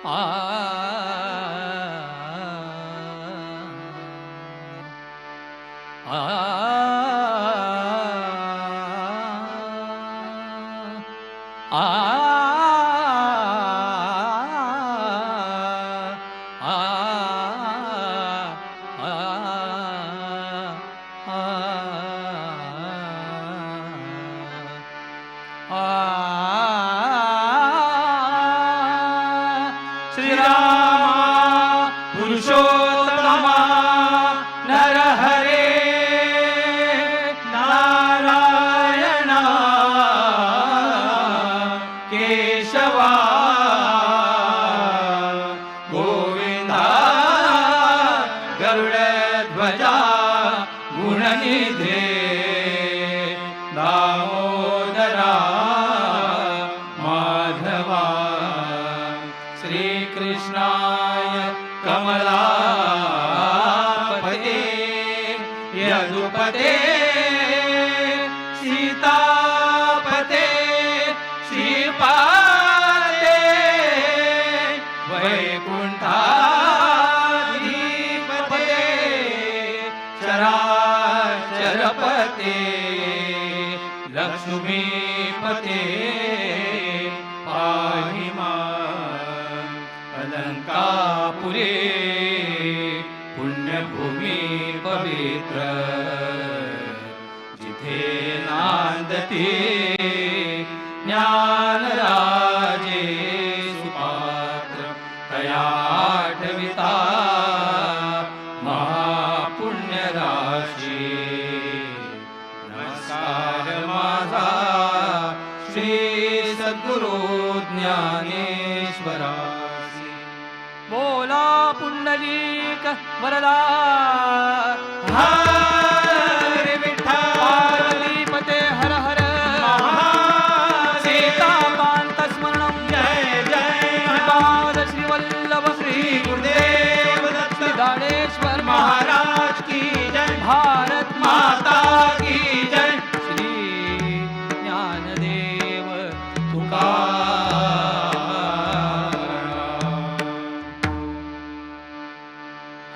आ आ श्रीरामा पुरुषोत्तमा नरहरे नारायण केशवा गोविंदा गरुडध्वजा गुणनिधे दामोदरा माधवा श्रीकृष्णाय कमलापते यदुपते सीतापते श्रीपादे वैकुण्ठाधिपते चराचरपते लक्ष्मीपते पाहि मां अलंकापुरे पुण्यभूमी पवित्र जिथे नांदते ज्ञानराजे सुपात्र तया आठविता महापुण्यराशी नमस्कार माझा श्री सद्गुरु ज्ञानेश्वरा बोला पुंडलिक वरदा हरे विठ्ठल पार्वतीपते हर हर सीताकांत स्मरणं जय जय श्रीपाद श्रीवल्लभ श्री गुरुदेव दत्त दानेश्वर महाराज की जय भारत माता की जय श्री ज्ञानदेव तुकाराम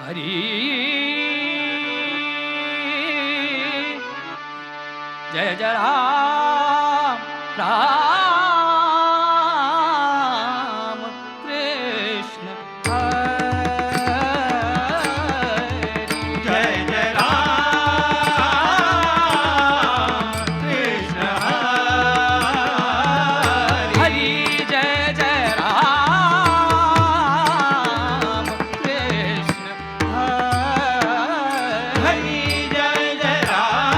हरी जय जय राम राम कृष्ण हरी जय जय राम कृष्ण हरी हरी जय जय राम कृष्ण हरी जय जय राम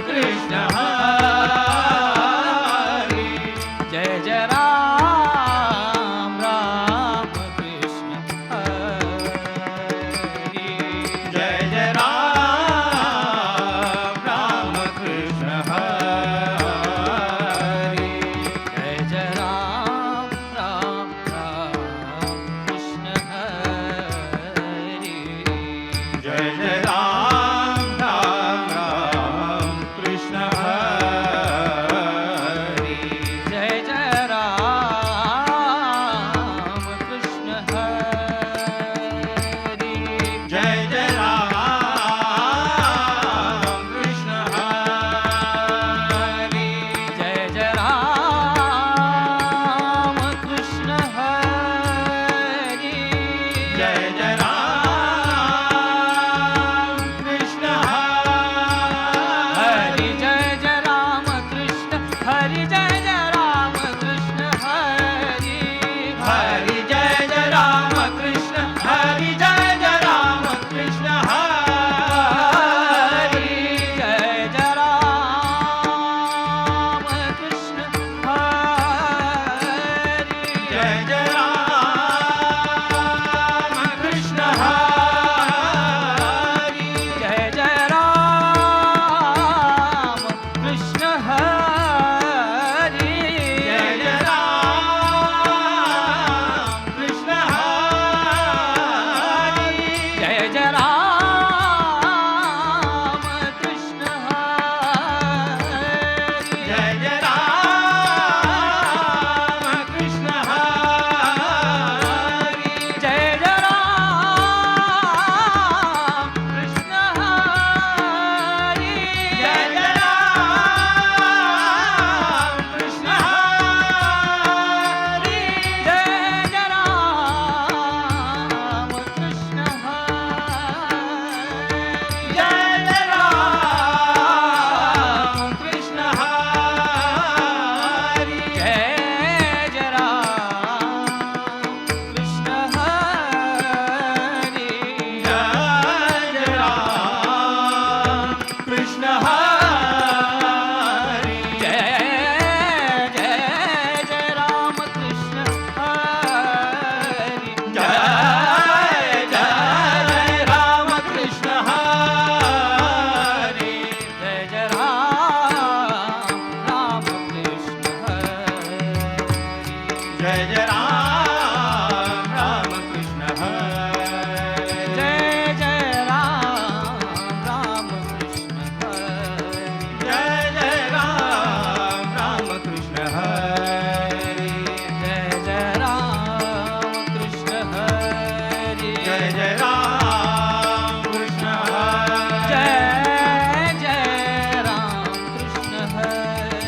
कृष्ण हरी जय जय राम राम कृष्ण हरी जय जय राम राम कृष्ण हरी जय जय राम राम कृष्ण हरी जय जय राम राम कृष्ण हरी जय जय राम कृष्ण हरी जय जय राम कृष्ण हरी जय जय राम कृष्ण हरी जय जय राम कृष्ण हरी जय जय राम कृष्ण हरी जय जय राम कृष्ण हरी हरी जय जय राम कृष्ण हरी जय जय राम कृष्ण हरी जय जय राम कृष्ण हरी जय जय राम कृष्ण हरी जय जय राम कृष्ण हरी जय जय राम कृष्ण हरी जय जय राम कृष्ण हरी जय जय राम कृष्ण जय जय राम राम कृष्ण हरी जय जय राम राम कृष्ण हरी जय जय राम राम कृष्ण हरी जय जय राम कृष्ण हरी जय जय राम कृष्ण हरी जय जय राम कृष्ण हरी जय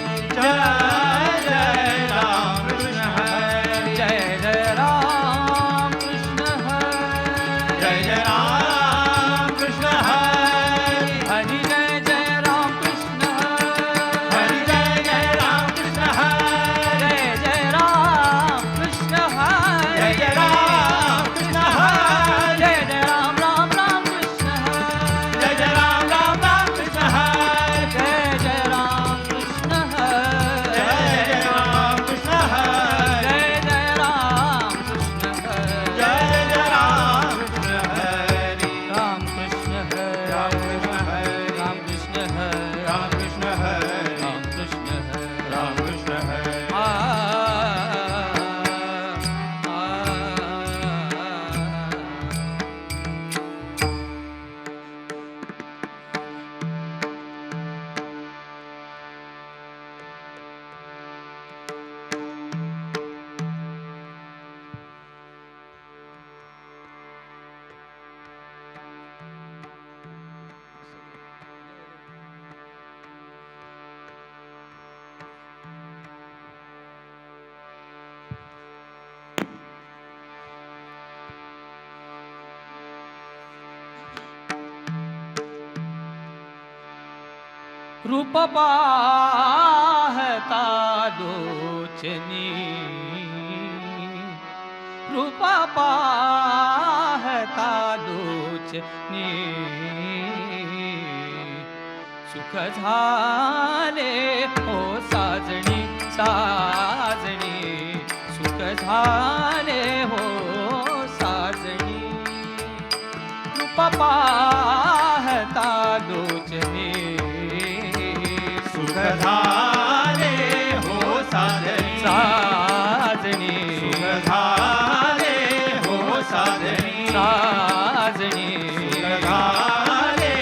रूप पाहता लोचनी रूप पाहता लोचनी सुख झाले हो साजणी साजणी सुख झाले हो साजणी रूप पाहता लोचनी सुख झाले हो साजणी साजणी सुख झाले हो साजणी साजणी सुख झाले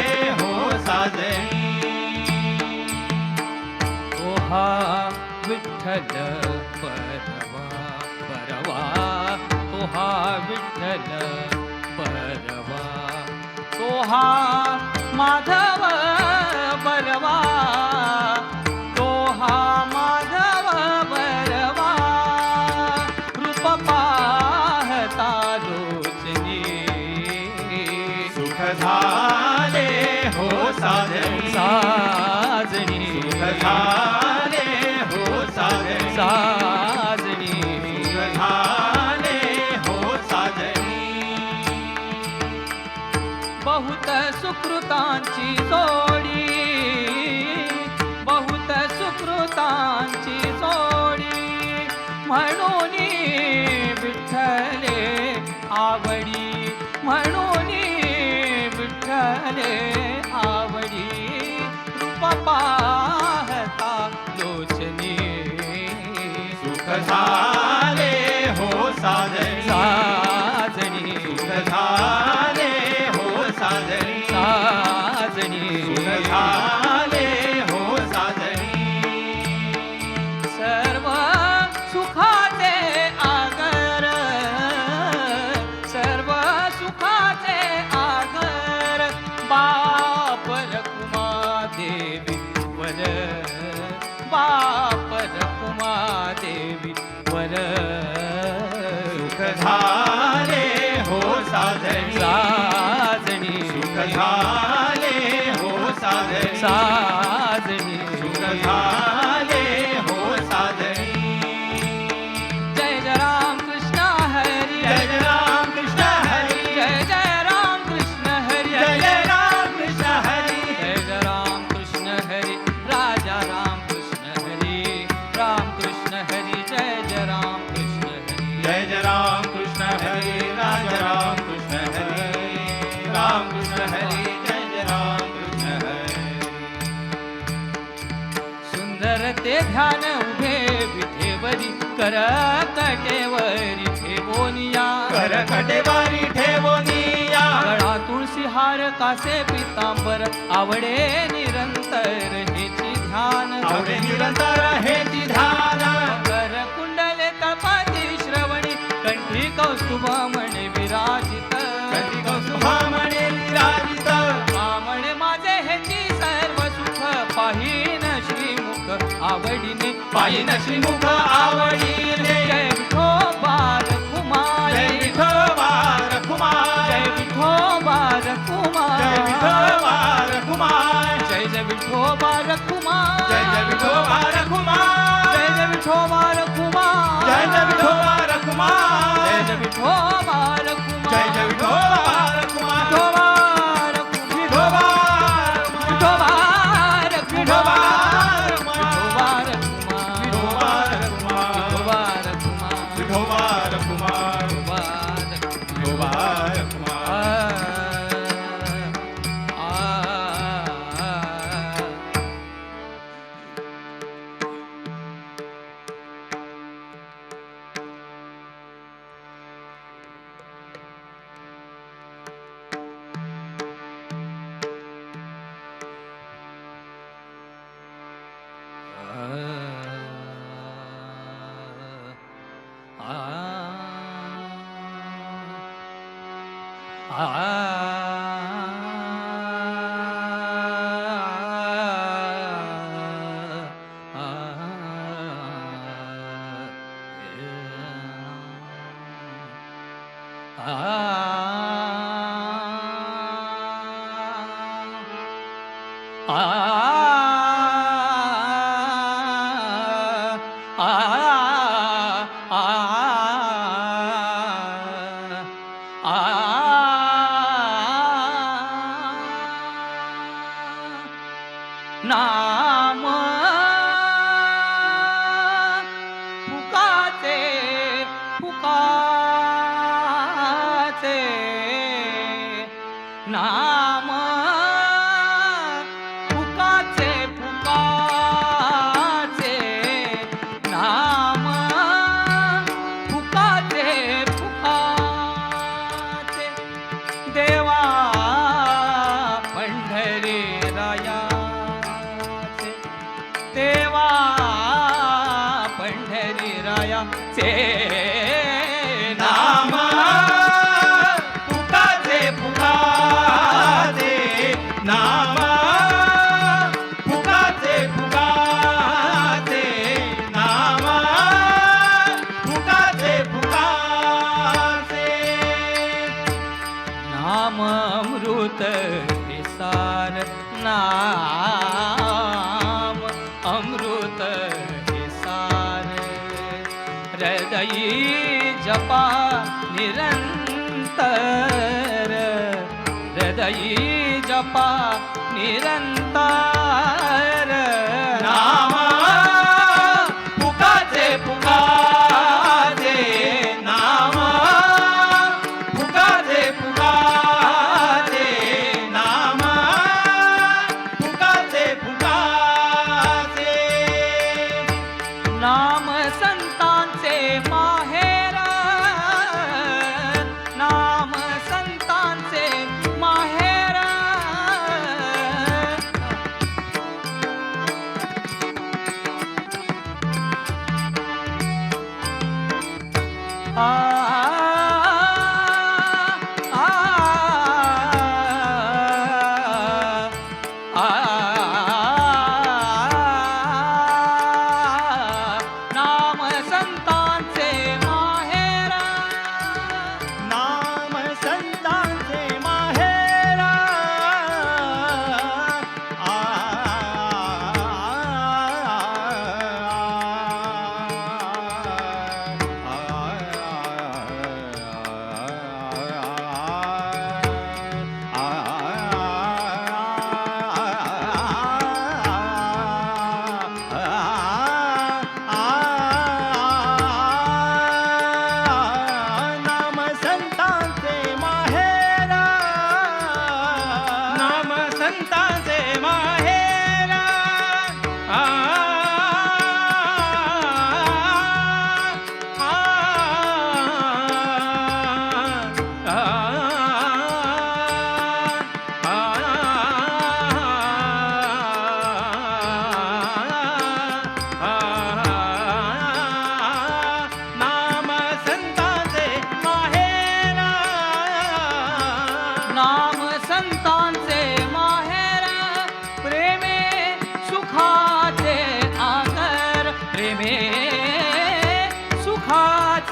हो साजणी ओहा विठ्ठल परवा परवा ओहा विठ्ठल परवा ओहा माधव बरवा तोहा माधव बरवा रूप पाहता लोचनी सुख झाले हो साजणी साजणी सुख झाले हो साजणी साजणी सुख झाले हो साजणी बहुत सुकृतांची जोडी बहुत सुकृतांची जोडी म्हणून विठ्ठले आवडी म्हणून विठ्ठले आवडी रूप पाहता लोचनी सुख झाले हो साजणी साजणी सुख झाले हो साजणी साजणी सुख झाले हो साजणी सर्व सुखाचे आगर सर्व सुखाचे आगर बाप रखुमा देवी वर बाप रखुमा देवी वर सुख झाले हो साजणी साजणी सुख झाले हो साजणी साजणी सुख झाले हो साजणी जय जय राम कृष्ण हरी जय जय राम कृष्ण हरी जय जय राम कृष्ण हरी जय जय राम कृष्ण हरी जय जय राम कृष्ण हरी राजा राम कृष्ण हरी राम कृष्ण हरी जय जय राम कृष्ण हरी जय जय राम कृष्ण हरी राजा राम कृष्ण हरी राम कृष्ण हरी जय जय राम कृष्ण हरी सुंदर ते ध्यान उभे विठेवरी करकटेवरी ठेवोनिया करकटेवारी ठेवोनिया गळा तुळशी हार कासे पितांबर आवडे निरंतर हेची ध्यान आवडे निरंतर हेची ध्यान कर कुंडले कपाती श्रवणी कंठी कौस्तुभ म्हणे विराजित कंठी कौस्तुभा म्हणे विराजित म्हणे माझे हेची सर्व सुख पाहिन श्रीमुख आवडीने पायीन श्रीमुख आवडीने जय विठोबा रखुमाई जय विठोबा रखुमाई जय विठोबा रखुमाई जय विठोबा रखुमाई जय जय विठोबा रखुमाई जय जय विठोबा रखुमाई जय जय विठोबा रखुमाई जय जय विठोबा रखुमाई जय जय विठोबा रखुमाई जय जय विठोबा रखुमाई विठोबा विठोबा रखु विठोबा विठोबा रखुमाई विठोबा रखुमाई विठोबा रखुमाई विठोबा रखुमाई विठोबा रखुमाई विठोबा रखुमाई नाम फुकाचे फुकाचे नाम फुकाचे फुकाचे नाम फुकाचे फुकाचे देवा पंढरी रायाचे देवा पंढरी रायाचे नाम फुकाचे फुकाचे नाम फुकाचे फुकाचे नाम फुकाचे फुकाचे नाम अमृत हे सार नाम अमृत हे सार हृदयी जपा निरंतर हृदयी जपा निरंतर नाम फुकाचे फुकाचे नाम फुकाचे फुकाचे नाम फुकाचे फुकाचे नाम संतांचे माहेर नाम संतांचे माहेर नाम संतांचे माहेर नाम संतांचे माहेरा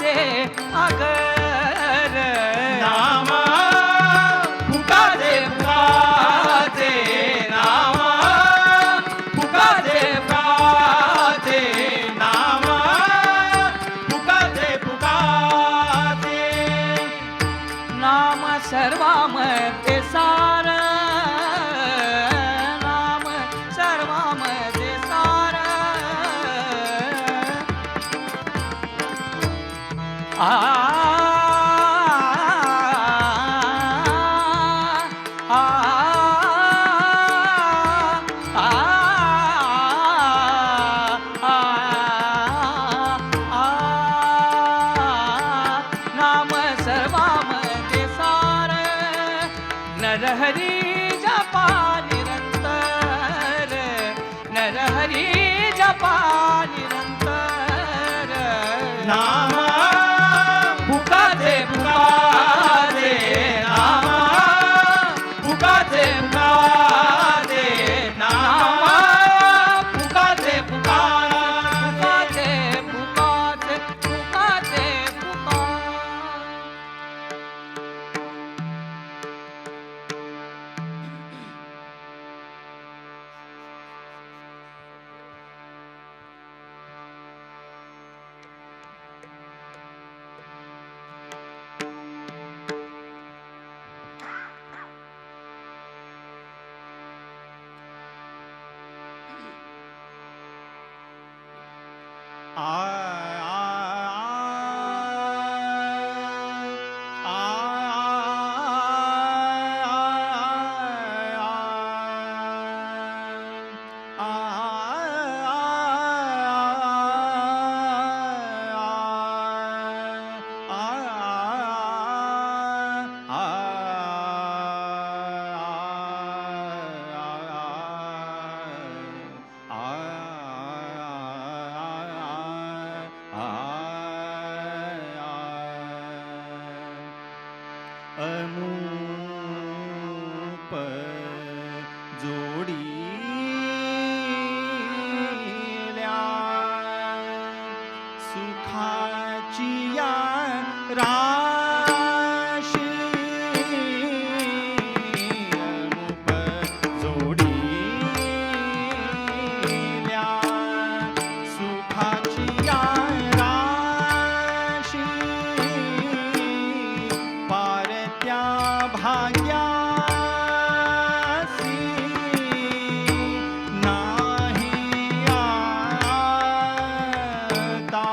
फुकाचे आगर नाम फुकाचे फुकाचे नाम फुकाचे फुकाचे नाम फुकाचे फुकाचे नाम सर्वामध्ये सार नाम सर्वामध्ये सार आ आ नाम सर्वामध्ये सार नरहरी जपा निरंतर नरहरी जपा निरंतर नाम फुकाचे फुकाचे नाम फुकाचे फुकाचे नाम फुकाचे फुकाचे फुकाचे फुकाचे फुकाचे अनूप जोडील्या सुखाची या राशी अनूप जोडील्या सुखाची या राशी पारत्या भाग्यासी नाही आता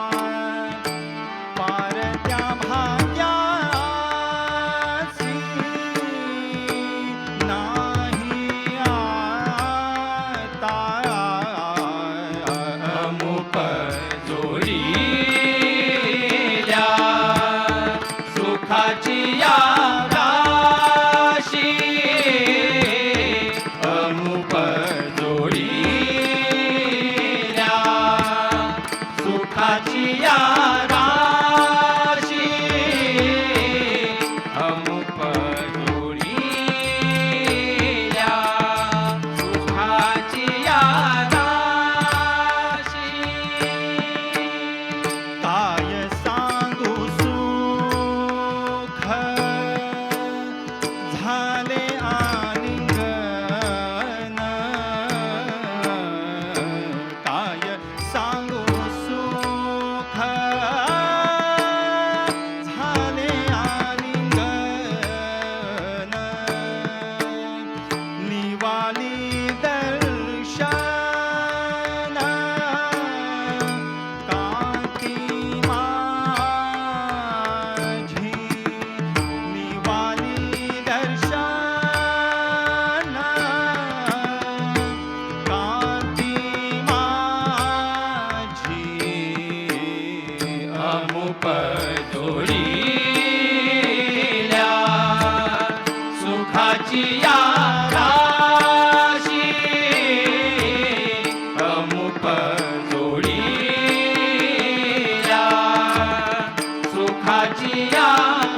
पारत्या भाग्यासी नाही आता अमुक जोडील्या सुखाची या राशी अमुक जोडील्या सुखाची या राशी अमुक जोडील्या सुखाची या राशी काय सांगू सुख झाले आलिंगन काय सांगू सुख झाले आलिंगन निवाली दर्शन कांती माझी निवाली दर्शन कांती माझी अमुक जोडील्या सुखाची या राशी अमुक जोडील्या सुखाची या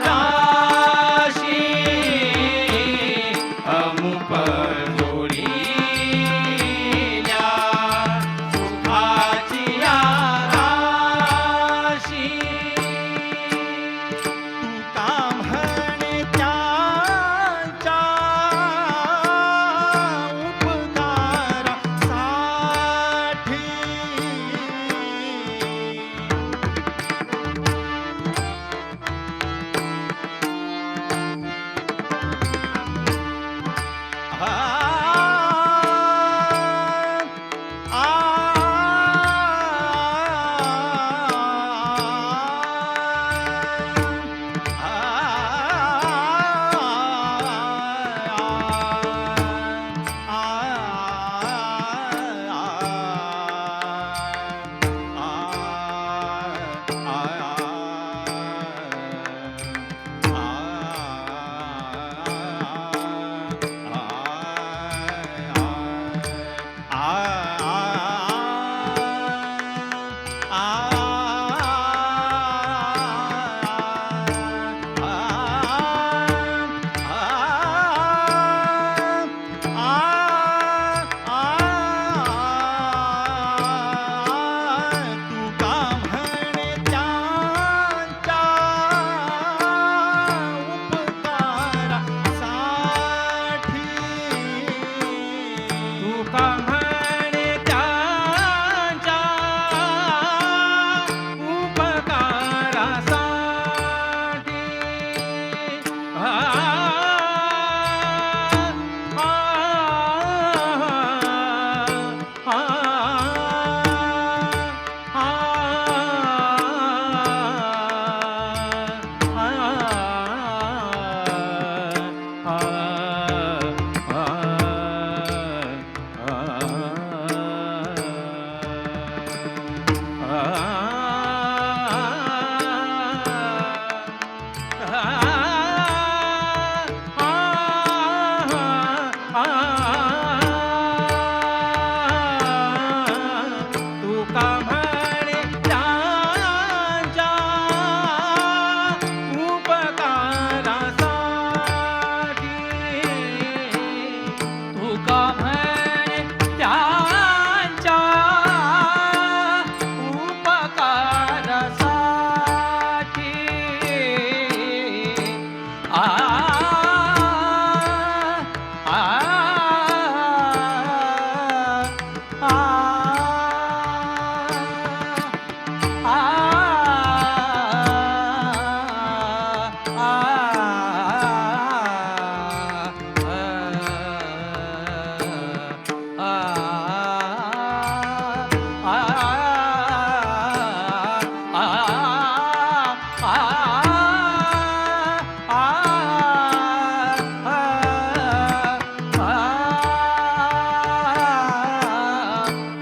राशी अमुक जोडील्या सुखाची या राशी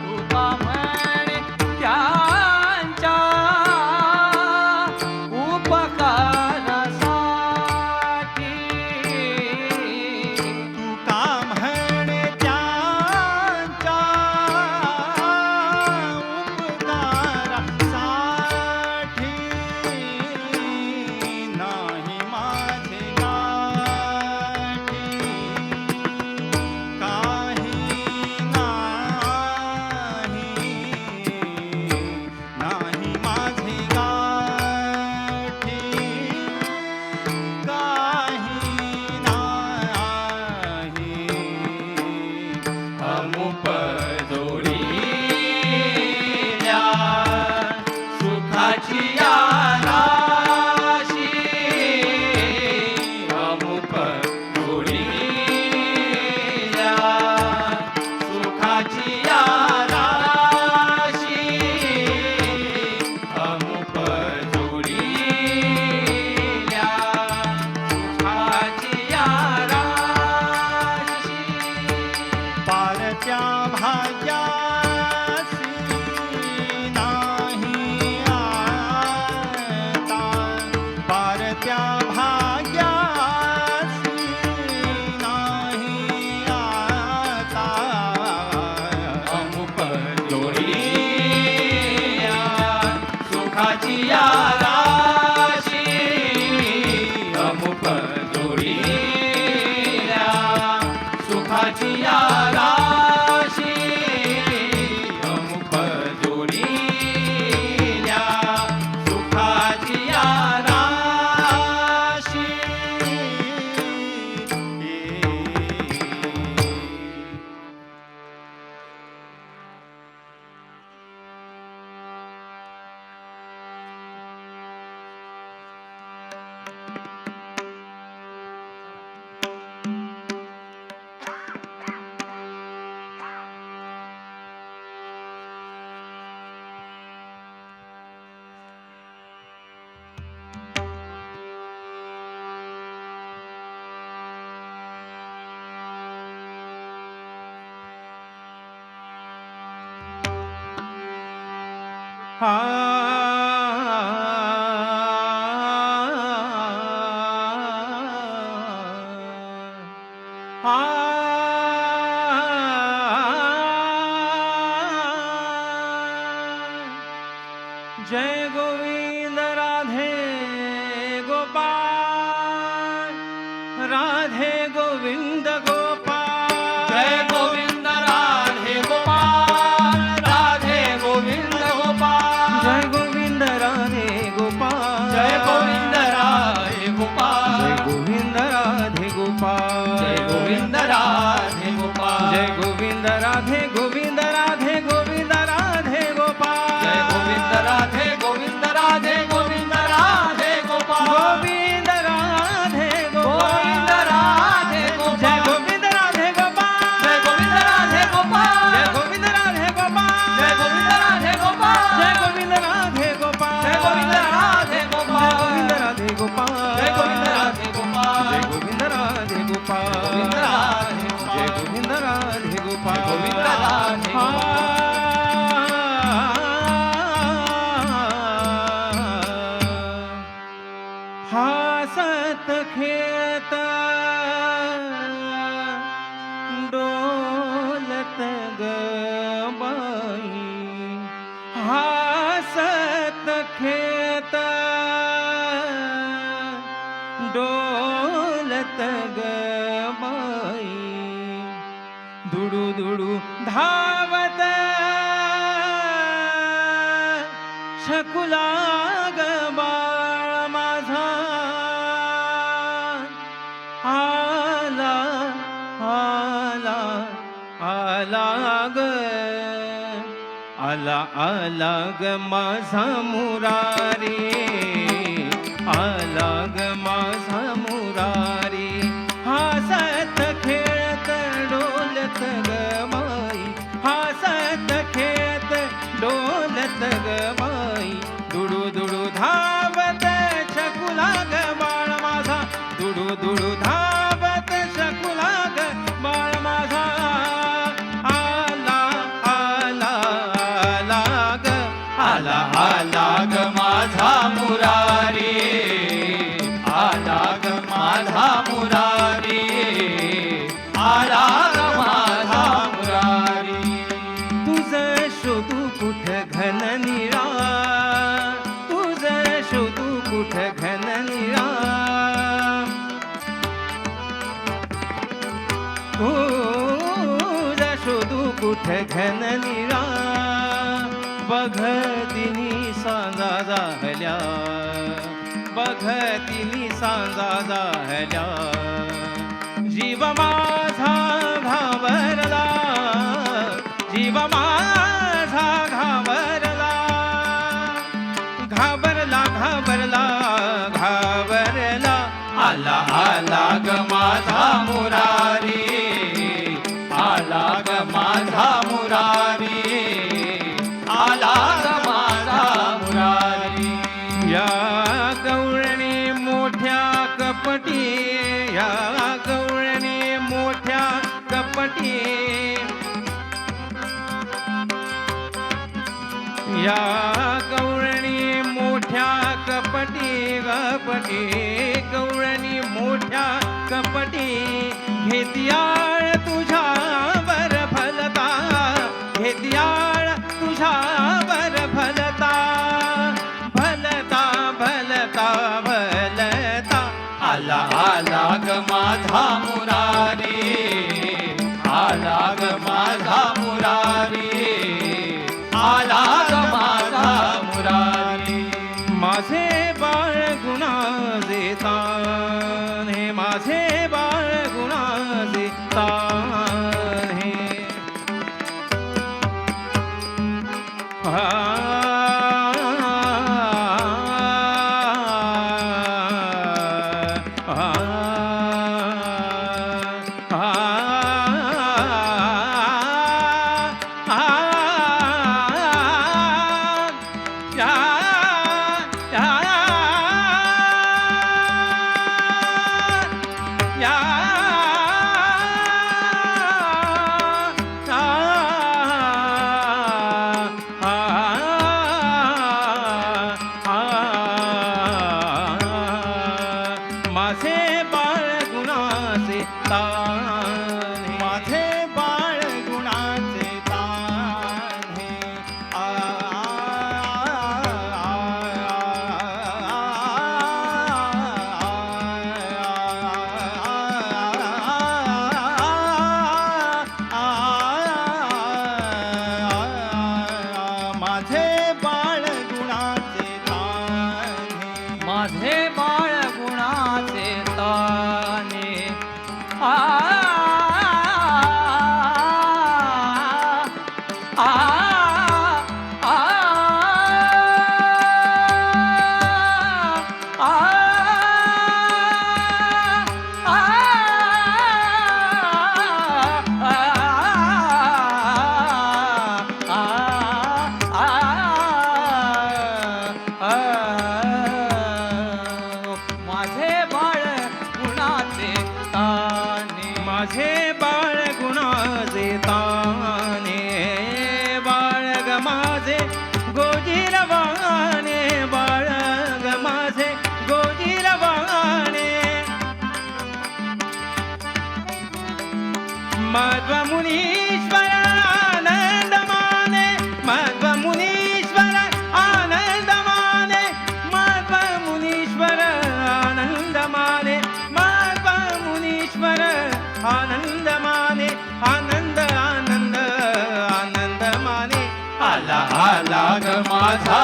तुका म्हणे त्यांच्या उपकारासाठी तुका म्हणे त्यांच्या उपकारासाठी नाही माझे गाठी काही नाही माझे गाठी काही नाही अमुप जोडील्या सुखाची या राशी अमुप जोडील्या सुखाची या राशी अमुप जोडील्या सुखाची या राशी पारत्या भाग्यासी नाही आता पारत्या भाग्यासी नाही आता अमुक जोडील्या सुखाची या राशी अमुक जोडील्या सुखाची या राशी अमुक जोडील्या सुखाची या राशी जय गोविंद राधे गोपाल राधे गोविंद गोपाल जय गोविंद राधे गोपाल राधे गोविंद गोपाल जय गोविंद राधे गोपाल जय गोविंद राधे गोपाल जय गोविंद राधे गोपाल जय गोविंद राधे गोपाल जय गोविंद राधे गोविंद राधे गोविंद राधे गोपाल जय गोविंद राधे गोविंद राधे गोविंद राधे गोपाल गोविंद राधे गोविंद राधे गोपाल जय गोविंद राधे गोपाल जय गोविंद राधे गोपाल जय गोविंद राधे गोपाल जय गोविंद राधे गोपाल जय गोविंद राधे गोपाल जय गोविंद राधे गोपाल गोविंद राधे गोपाल जय गोविंद राधे गोपाल जय गोविंद राधे गोपाल गोविंद राधे जय गोविंद राधे गोपाल गोविंद राधे हासत खेत डोलत गबाई हासत खेत डोलत गबाई दुडू दुडू धावत शकुला ग बाळ माझा आला आला आला ग आला आला ग माझा मुरारी आला ग माझा मुरारी हासत खेळत डोलत ग माई हासत खेळत डोलत ग माई दुडू दुडू धावत कुठ घन निळा तुझा शोधू कुठ घन निळा बघतिनी सांजा जाहल्या बघतिनी सांजा जाहल्या जीव माझा घाबरला जीव माझा घाबरला घाबरला घाबरला घाबरला आला आला ग माझा मुरारी आला ग माझा मुरारी आला ग माझा मुरारी या गवळणी मोठ्या कपटी या गवळणी मोठ्या कपटी या गवळणी मोठ्या कपटी गपटी गवळणी मोठ्या कपटी घेतियाळ तुझ्या वर फलता घेतियाळ तुझ्या वर फलता भलता भलता भलता आला आला ग माझा मुरारी आला ग माझा मुरारी आला ग माझा मुरारी माझे बाळ गुणाचे तान हे माझे बाळ गुणाचे तान हे माझे बाळ गुणाचे तान माझे बाळ गुणाचे तान हे माझे बाळ गुणाचे तान हे माझे बाळ गुणाचे ताने आ आ आ माझे बाळ गुणाचे ताने माझे बाळ गुणाचे ताने बाळ ग माझे गोजीरवाणे बाळ ग माझे गोजीरवाणे मध्व मुनीश्वर आनंद माने मध्व मुनीश्वर आनंद माने मध्व मुनीश्वर आनंद माने मध्व मुनीश्वर आनंद माने आनंद आनंद आनंद माने आला आला ग माझा